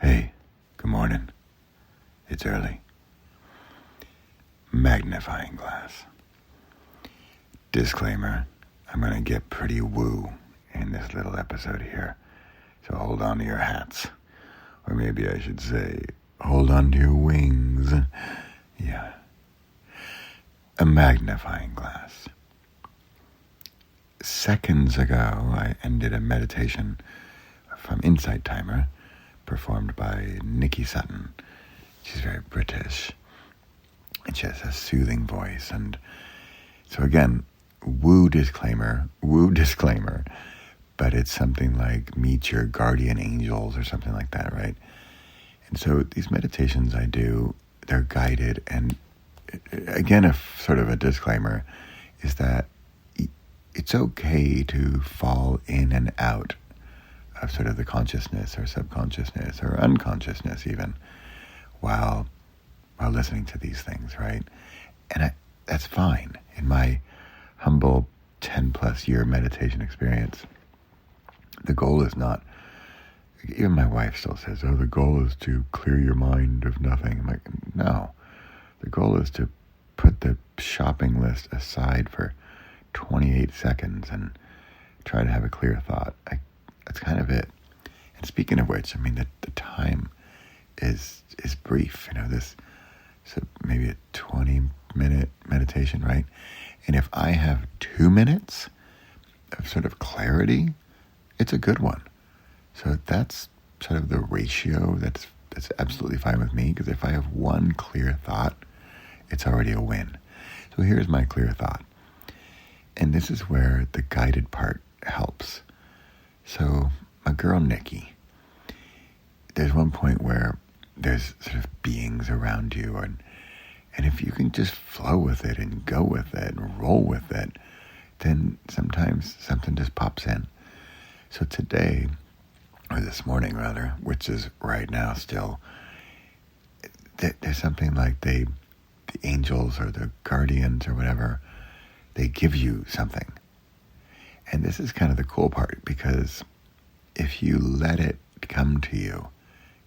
Hey, good morning. It's early. Magnifying glass. Disclaimer, I'm going to get pretty woo in this little episode here, so hold on to your hats. Or maybe I should say, hold on to your wings. Yeah. A magnifying glass. Seconds ago, I ended a meditation from Insight Timer, performed by Nikki Sutton. She's very British, and she has a soothing voice. And so again, woo disclaimer, but it's something like meet your guardian angels or something like that, right? And so these meditations I do, they're guided. And again, sort of a disclaimer is that it's okay to fall in and out of sort of the consciousness or subconsciousness or unconsciousness even while listening to these things, right? And that's fine. In my humble 10 plus year meditation experience, the goal is not, even my wife still says, the goal is to clear your mind of nothing. I'm like, no, the goal is to put the shopping list aside for 28 seconds and try to have a clear thought. That's kind of it. And speaking of which, I mean, the time is brief. This so maybe a 20-minute meditation, right? And if I have 2 minutes of sort of clarity, it's a good one. So that's sort of the ratio. That's absolutely fine with me, because if I have one clear thought, it's already a win. So here's my clear thought. And this is where the guided part helps. So my girl Nikki, there's one point where there's sort of beings around you, and if you can just flow with it and go with it and roll with it, then sometimes something just pops in. So today, or this morning rather, which is right now still, there's something like the angels or the guardians or whatever, they give you something. And this is kind of the cool part, because if you let it come to you,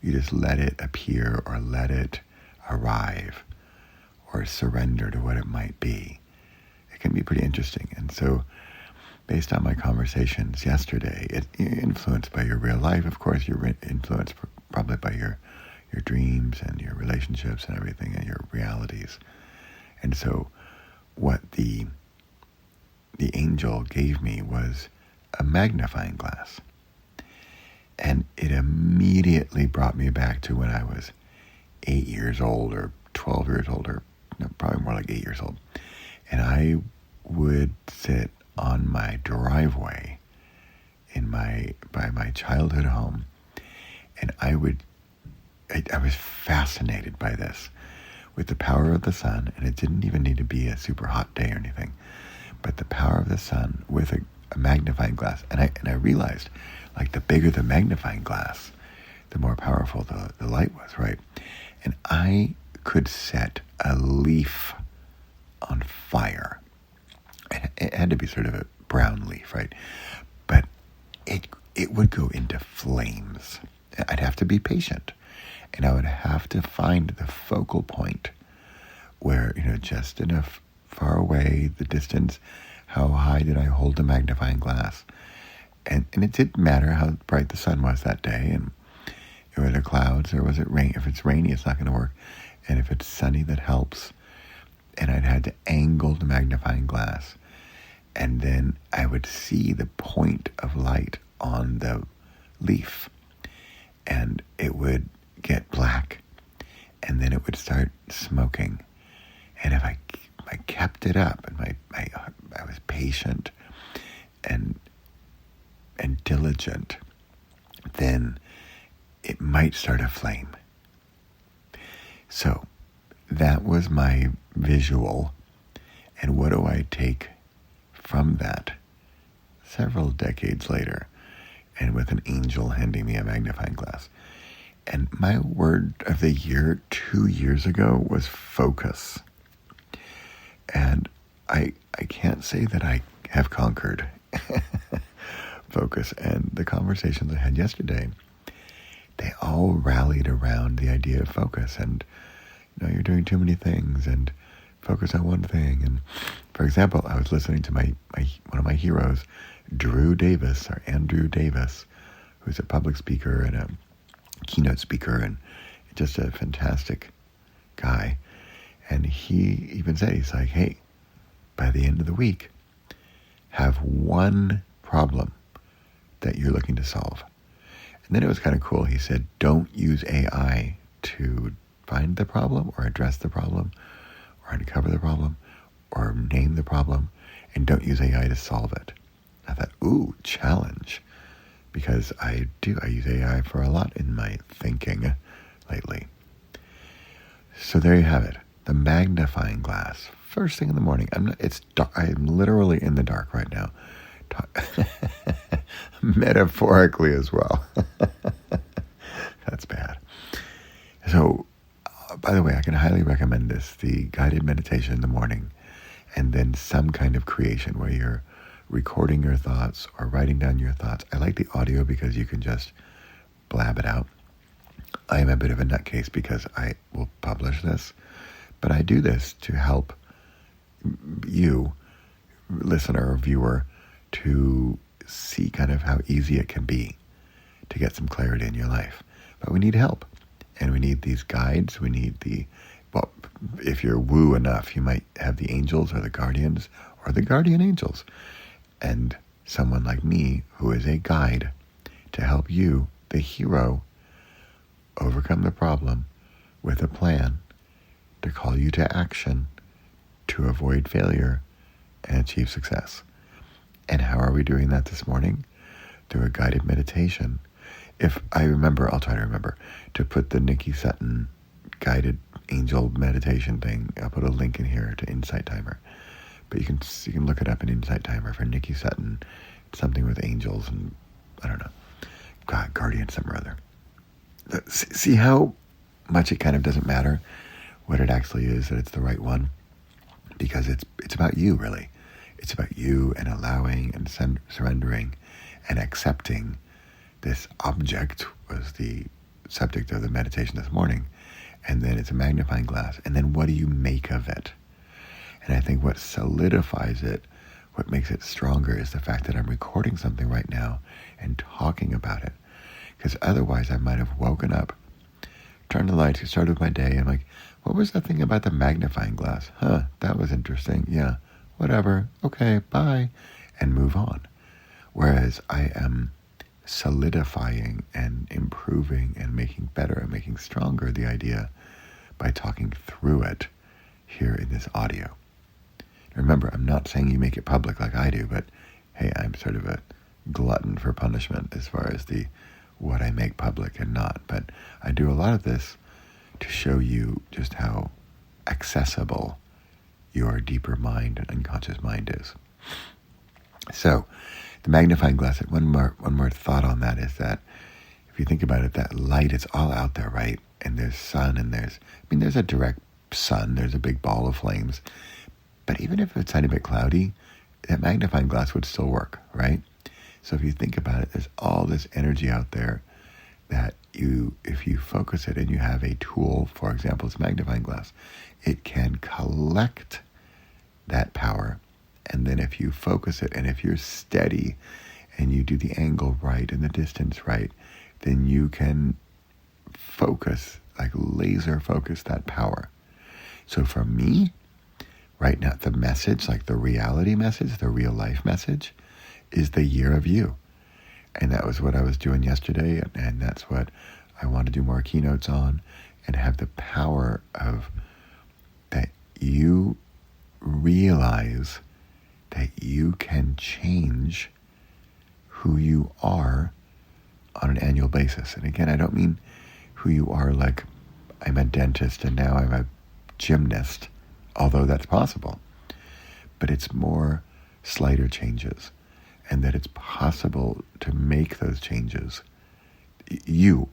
you just let it appear or let it arrive or surrender to what it might be, it can be pretty interesting. And so based on my conversations yesterday, you're influenced by your real life, of course, you're influenced probably by your dreams and your relationships and everything and your realities. And so what the angel gave me was a magnifying glass. And it immediately brought me back to when I was 8 years old or 12 years old, or no, probably more like 8 years old. And I would sit on my driveway by my childhood home, and I was fascinated by this, with the power of the sun. And it didn't even need to be a super hot day or anything, but the power of the sun with a magnifying glass. And I realized, like, the bigger the magnifying glass, the more powerful the light was, right? And I could set a leaf on fire. It had to be sort of a brown leaf, right? But it would go into flames. I'd have to be patient, and I would have to find the focal point where, just enough far away, the distance, how high did I hold the magnifying glass? And it didn't matter how bright the sun was that day, and were there clouds or was it rain? If it's rainy, it's not going to work. And if it's sunny, that helps. And I'd had to angle the magnifying glass, and then I would see the point of light on the leaf, and it would get black, and then it would start smoking. And if I kept it up, and I was patient and diligent, then it might start a flame. So that was my visual. And what do I take from that several decades later, and with an angel handing me a magnifying glass? And my word of the year 2 years ago was focus. And I can't say that I have conquered focus. And the conversations I had yesterday, they all all rallied around the idea of focus, and you're doing too many things, and focus on one thing. And for example, I was listening to my one of my heroes, Andrew Davis, who's a public speaker and a keynote speaker and just a fantastic guy. And he even said, he's like, hey, by the end of the week, have one problem that you're looking to solve. And then it was kind of cool. He said, don't use AI to find the problem or address the problem or uncover the problem or name the problem, and don't use AI to solve it. I thought, ooh, challenge. Because I use AI for a lot in my thinking lately. So there you have it. The magnifying glass. First thing in the morning. It's dark. I'm literally in the dark right now. Metaphorically as well. That's bad. So, by the way, I can highly recommend this, the guided meditation in the morning, and then some kind of creation where you're recording your thoughts or writing down your thoughts. I like the audio because you can just blab it out. I am a bit of a nutcase because I will publish this, but I do this to help you, listener or viewer, to see kind of how easy it can be to get some clarity in your life. But we need help, and we need these guides. We need if you're woo enough, you might have the angels or the guardians or the guardian angels, and someone like me who is a guide to help you, the hero, overcome the problem with a plan to call you to action to avoid failure and achieve success. And how are we doing that this morning? Through a guided meditation. If I remember, I'll try to remember to put the Nikki Sutton guided angel meditation thing. I'll put a link in here to Insight Timer. But you can look it up in Insight Timer for Nikki Sutton. It's something with angels and, I don't know, God, guardian, something or other. See how much it kind of doesn't matter what it actually is, that it's the right one? Because it's about you, really. It's about you and allowing and surrendering and accepting. This object was the subject of the meditation this morning. And then it's a magnifying glass. And then what do you make of it? And I think what solidifies it, what makes it stronger, is the fact that I'm recording something right now and talking about it. Because otherwise I might have woken up, turned the lights, started my day, and I'm like, what was that thing about the magnifying glass? That was interesting. Yeah, whatever. Okay, bye. And move on. Whereas I am solidifying and improving and making better and making stronger the idea by talking through it here in this audio. Remember, I'm not saying you make it public like I do, but hey, I'm sort of a glutton for punishment as far as what I make public and not. But I do a lot of this to show you just how accessible your deeper mind and unconscious mind is. So, the magnifying glass, one more thought on that is that if you think about it, that light, it's all out there, right? And there's sun and there's a direct sun, there's a big ball of flames. But even if it's a tiny bit cloudy, that magnifying glass would still work, right? So if you think about it, there's all this energy out there that if you focus it and you have a tool, for example, it's magnifying glass, it can collect that power. And then if you focus it and if you're steady and you do the angle right and the distance right, then you can focus, like laser focus that power. So for me, right now, the message, like the reality message, the real life message, is the year of you. And that was what I was doing yesterday, and that's what I want to do more keynotes on, and have the power of that you realize that you can change who you are on an annual basis. And again, I don't mean who you are like I'm a dentist and now I'm a gymnast, although that's possible. But it's more slighter changes, and that it's possible to make those changes. You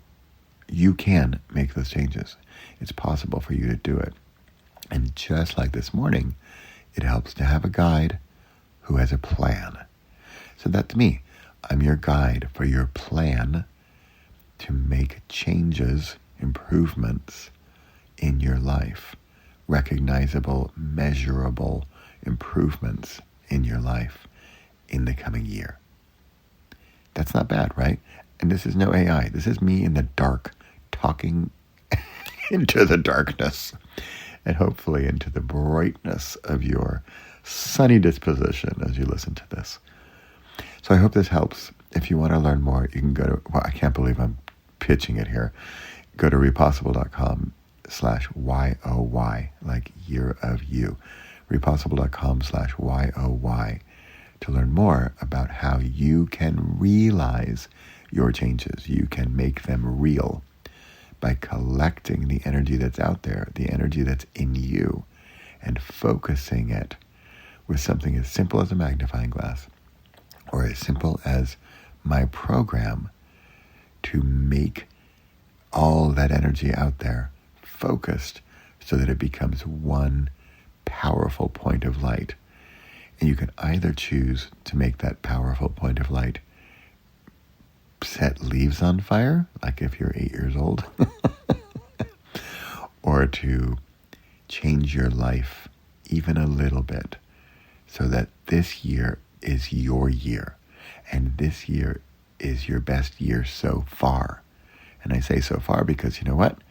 can make those changes. It's possible for you to do it. And just like this morning, it helps to have a guide who has a plan. So that's me. I'm your guide for your plan to make changes, improvements in your life, recognizable, measurable improvements in your life in the coming year. That's not bad, right? And this is no AI. This is me in the dark talking into the darkness and hopefully into the brightness of your sunny disposition as you listen to this. So I hope this helps. If you want to learn more, you can go to, I can't believe I'm pitching it here. Go to repossible.com/YOY, like year of you. repossible.com/YOY to learn more about how you can realize your changes. You can make them real by collecting the energy that's out there, the energy that's in you, and focusing it with something as simple as a magnifying glass, or as simple as my program to make all that energy out there focused so that it becomes one powerful point of light. And you can either choose to make that powerful point of light set leaves on fire, like if you're 8 years old, or to change your life even a little bit so that this year is your year, and this year is your best year so far. And I say so far because, you know what?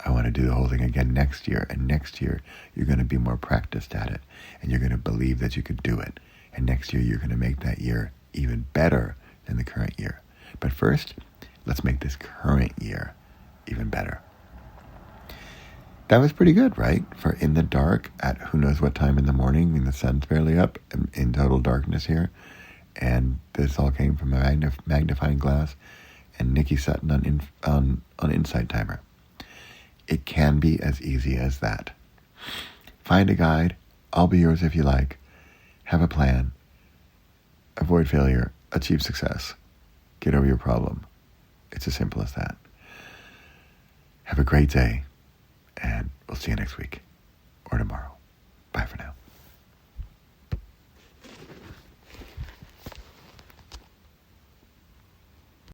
I want to do the whole thing again next year, and next year you're going to be more practiced at it, and you're going to believe that you could do it, and next year you're going to make that year even better than the current year. But first, let's make this current year even better. That was pretty good, right? For in the dark at who knows what time in the morning, when the sun's barely up, in total darkness here. And this all came from a magnifying glass and Nikki Sutton on Insight Timer. It can be as easy as that. Find a guide. I'll be yours if you like. Have a plan. Avoid failure. Achieve success. Get over your problem. It's as simple as that. Have a great day, and we'll see you next week or tomorrow.